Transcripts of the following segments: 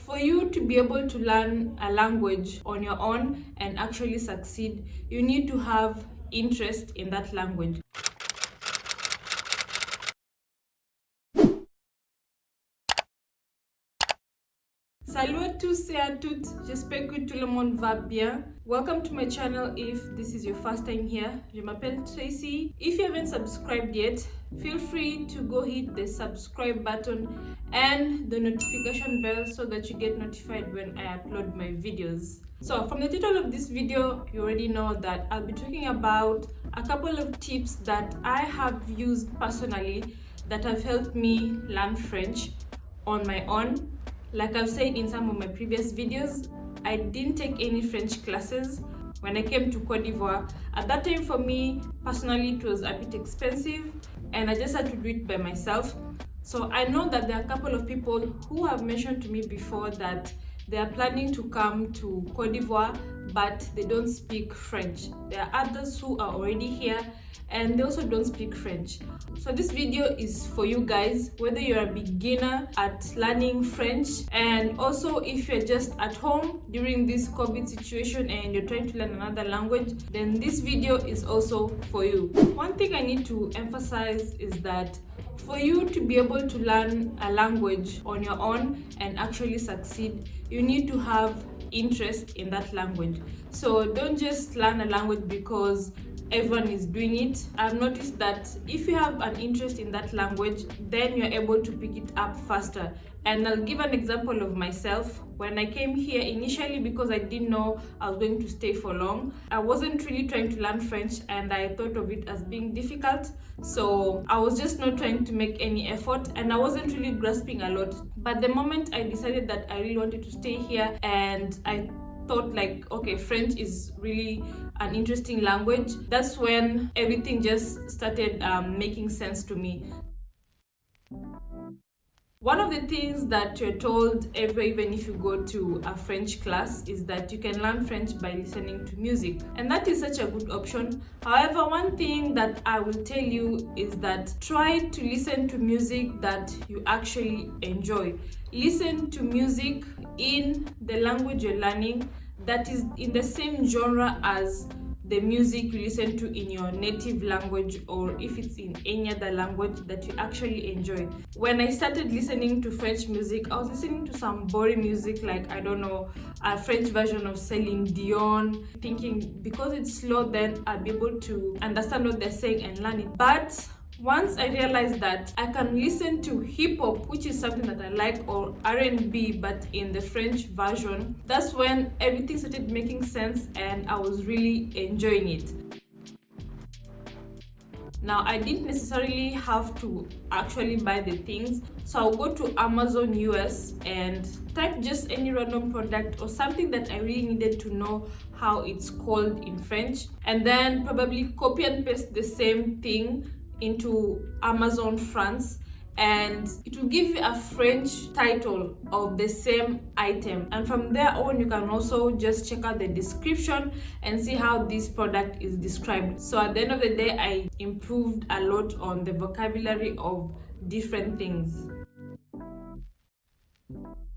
For you to be able to learn a language on your own and actually succeed, you need to have interest in that language. Salut à tous et à toutes, j'espère que tout le monde va bien. Welcome to my channel if this is your first time here. Je m'appelle Tracey. If you haven't subscribed yet, feel free to go hit the subscribe button and the notification bell so that you get notified when I upload my videos. So from the title of this video, you already know that I'll be talking about a couple of tips that I have used personally that have helped me learn French on my own. Like I've said in some of my previous videos, I didn't take any French classes when I came to Cote d'Ivoire. At that time for me, personally, it was a bit expensive and I just had to do it by myself. So I know that there are a couple of people who have mentioned to me before that they are planning to come to Cote d'Ivoire, but they don't speak French. There are others who are already here and they also don't speak French. So this video is for you guys, whether you're a beginner at learning French, and also if you're just at home during this COVID situation and you're trying to learn another language, then this video is also for you. One thing I need to emphasize is that for you to be able to learn a language on your own and actually succeed, you need to have interest in that language. So don't just learn a language because everyone is doing it. I've noticed that if you have an interest in that language, then you're able to pick it up faster. And I'll give an example of myself. When I came here initially, because I didn't know I was going to stay for long, I wasn't really trying to learn French and I thought of it as being difficult. So I was just not trying to make any effort and I wasn't really grasping a lot. But the moment I decided that I really wanted to stay here and I thought like, okay, French is really an interesting language, that's when everything just started making sense to me. One of the things that you're told even if you go to a French class is that you can learn French by listening to music, and that is such a good option. However, one thing that I will tell you is that try to listen to music that you actually enjoy. Listen to music in the language you're learning that is in the same genre as the music you listen to in your native language, or if it's in any other language that you actually enjoy. When I started listening to French music, I was listening to some boring music like, I don't know, a French version of Celine Dion, thinking because it's slow then I'll be able to understand what they're saying and learn it. But once I realized that I can listen to hip-hop, which is something that I like, or R&B, but in the French version, that's when everything started making sense and I was really enjoying it. Now, I didn't necessarily have to actually buy the things, so I'll go to Amazon US and type just any random product or something that I really needed to know how it's called in French, and then probably copy and paste the same thing into Amazon France, and it will give you a French title of the same item, and from there on you can also just check out the description and see how this product is described. So at the end of the day, I improved a lot on the vocabulary of different things.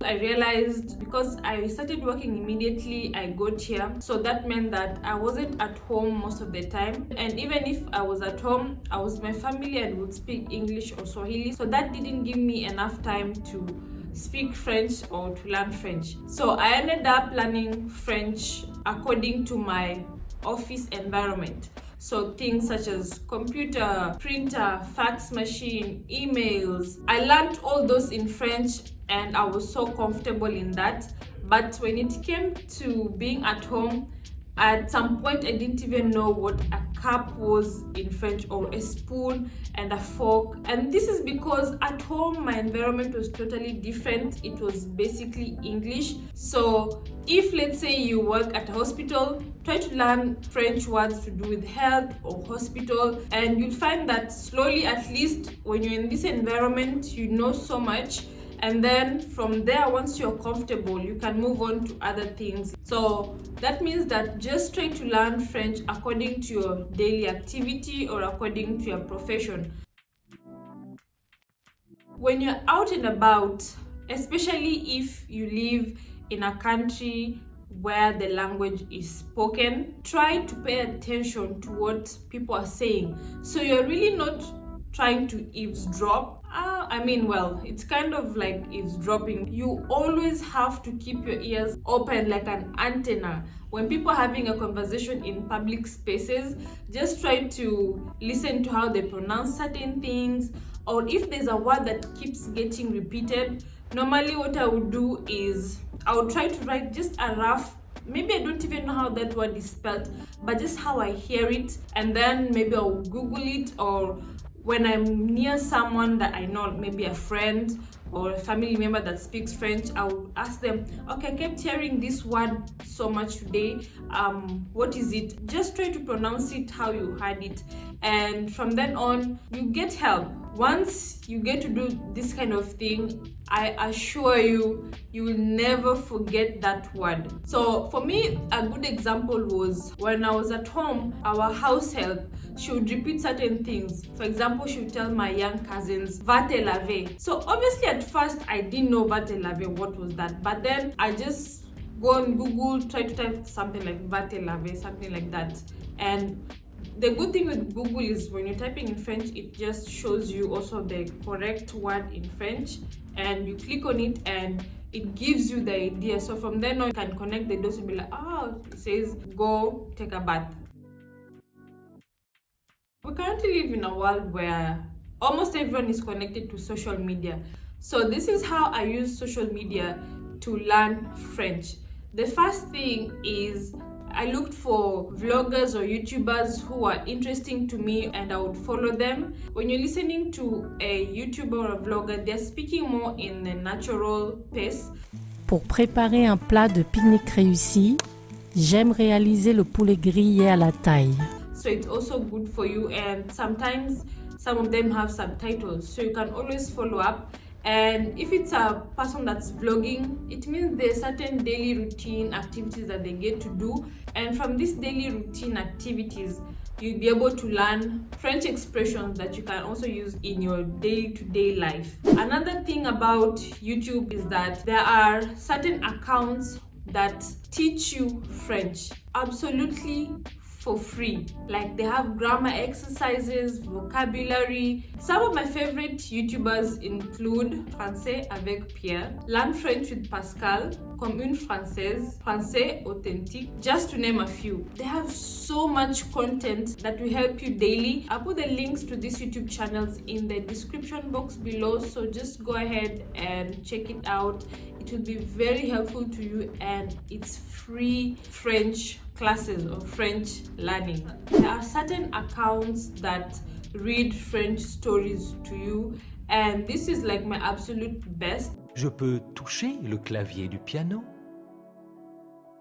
I realized because I started working immediately I got here, so that meant that I wasn't at home most of the time, and even if I was at home, I was with my family and would speak English or Swahili, so that didn't give me enough time to speak French or to learn French. So I ended up learning French according to my office environment. So things such as computer, printer, fax machine, emails. I learned all those in French and I was so comfortable in that. But when it came to being at home, at some point I didn't even know what a cup was in French, or a spoon and a fork. And this is because at home my environment was totally different. It was basically English. So if, let's say, you work at a hospital, try to learn French words to do with health or hospital, and you'll find that slowly, at least when you're in this environment, you know so much. And then from there, once you're comfortable, you can move on to other things. So that means that just try to learn French according to your daily activity or according to your profession. When you're out and about especially if you live in a country where the language is spoken. Try to pay attention to what people are saying, so you're really not trying to eavesdrop. Well, it's kind of like eavesdropping. You always have to keep your ears open like an antenna. When people are having a conversation in public spaces, just try to listen to how they pronounce certain things, or if there's a word that keeps getting repeated. Normally what I would do is I would try to write just a rough, maybe I don't even know how that word is spelled, but just how I hear it, and then maybe I'll Google it, or when I'm near someone that I know, maybe a friend or a family member that speaks French, I will ask them, okay, I kept hearing this word so much today, what is it? Just try to pronounce it how you heard it, and from then on you get help. Once you get to do this kind of thing, I assure you, you will never forget that word. So for me, a good example was when I was at home, our house help, she would repeat certain things. For example, she would tell my young cousins, va te laver. So obviously at first I didn't know va te laver, what was that? But then I just go on Google, try to type something like va te laver, something like that. And the good thing with Google is when you're typing in French, it just shows you also the correct word in French, and you click on it and it gives you the idea. So from then on, you can connect the dots and be like, oh, it says go take a bath. We currently live in a world where almost everyone is connected to social media. So this is how I use social media to learn French. The first thing is I looked for vloggers or YouTubers who are interesting to me, and I would follow them. When you're listening to a YouTuber or a vlogger, they're speaking more in the natural pace. Pour préparer un plat de pique-nique réussi, j'aime réaliser le poulet grillé à la taille. So it's also good for you, and sometimes some of them have subtitles, so you can always follow up. And if it's a person that's vlogging, it means there's certain daily routine activities that they get to do, and from these daily routine activities you'll be able to learn French expressions that you can also use in your day-to-day life. Another thing about YouTube is that there are certain accounts that teach you French absolutely for free. Like they have grammar exercises, vocabulary. Some of my favorite YouTubers include Français avec Pierre, Learn French with Pascal, Comme une Française, Français authentique, just to name a few. They have so much content that will help you daily. I'll put the links to these YouTube channels in the description box below, so just go ahead and check it out. It will be very helpful to you, and it's free French classes or French learning. There are certain accounts that read French stories to you, and this is like my absolute best. Je peux toucher le clavier du piano?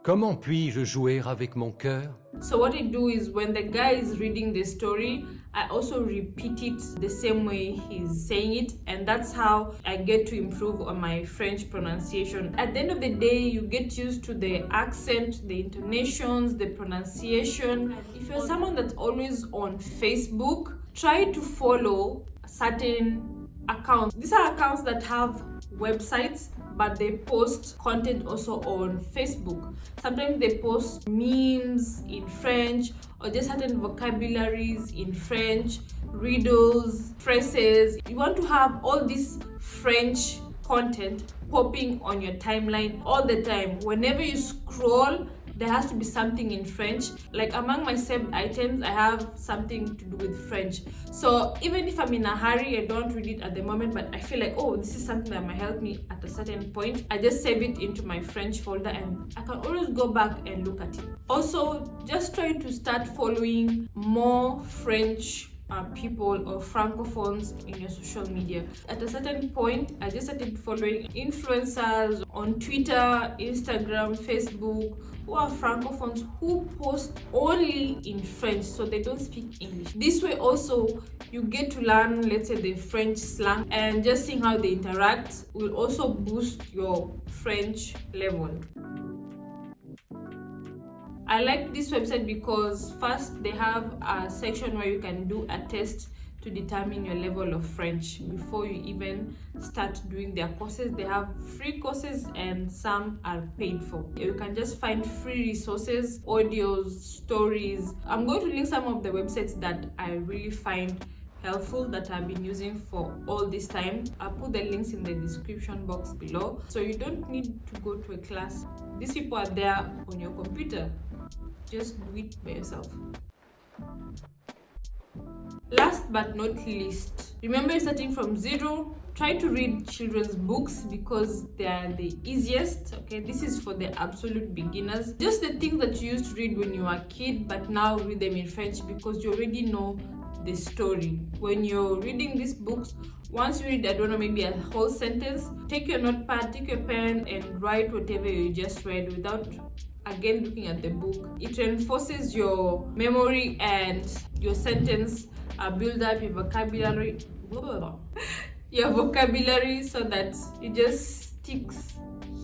Comment puis-je jouer avec mon cœur? So what I do is when the guy is reading the story, I also repeat it the same way he's saying it, and that's how I get to improve on my French pronunciation. At the end of the day, you get used to the accent, the intonations, the pronunciation. If you're someone that's always on Facebook, try to follow certain accounts. These are accounts that have websites, but they post content also on Facebook. Sometimes they post memes in French, or just certain vocabularies in French, riddles, phrases. You want to have all this French content popping on your timeline all the time. Whenever you scroll, there has to be something in French. Like among my saved items, I have something to do with French. So even if I'm in a hurry, I don't read it at the moment, but I feel like, oh, this is something that might help me at a certain point, I just save it into my French folder, and I can always go back and look at it. Also, just try to start following more French people or francophones in your social media. At a certain point, I just started following influencers on Twitter, Instagram, Facebook, who are francophones, who post only in French, so they don't speak English. This way also you get to learn, let's say, the French slang, and just seeing how they interact will also boost your French level. I like this website because first they have a section where you can do a test to determine your level of French before you even start doing their courses. They have free courses and some are paid for. You can just find free resources, audios, stories. I'm going to link some of the websites that I really find helpful that I've been using for all this time. I'll put the links in the description box below, so you don't need to go to a class. These people are there on your computer. Just do it by yourself. Last but not least, remember you're starting from zero. Try to read children's books because they are the easiest. Okay, this is for the absolute beginners. Just the things that you used to read when you were a kid, but now read them in French because you already know the story. When you're reading these books, once you read, I don't know, maybe a whole sentence, take your notepad, take your pen and write whatever you just read without again looking at the book. It reinforces your memory and your sentence build up your vocabulary so that it just sticks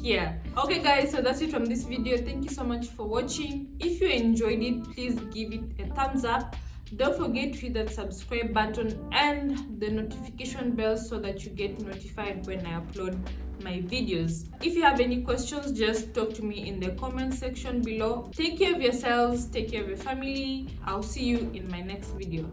here. Okay guys, so that's it from this video. Thank you so much for watching. If you enjoyed it, please give it a thumbs up. Don't forget to hit that subscribe button and the notification bell so that you get notified when I upload my videos. If you have any questions, just talk to me in the comment section below. Take care of yourselves, take care of your family. I'll see you in my next video.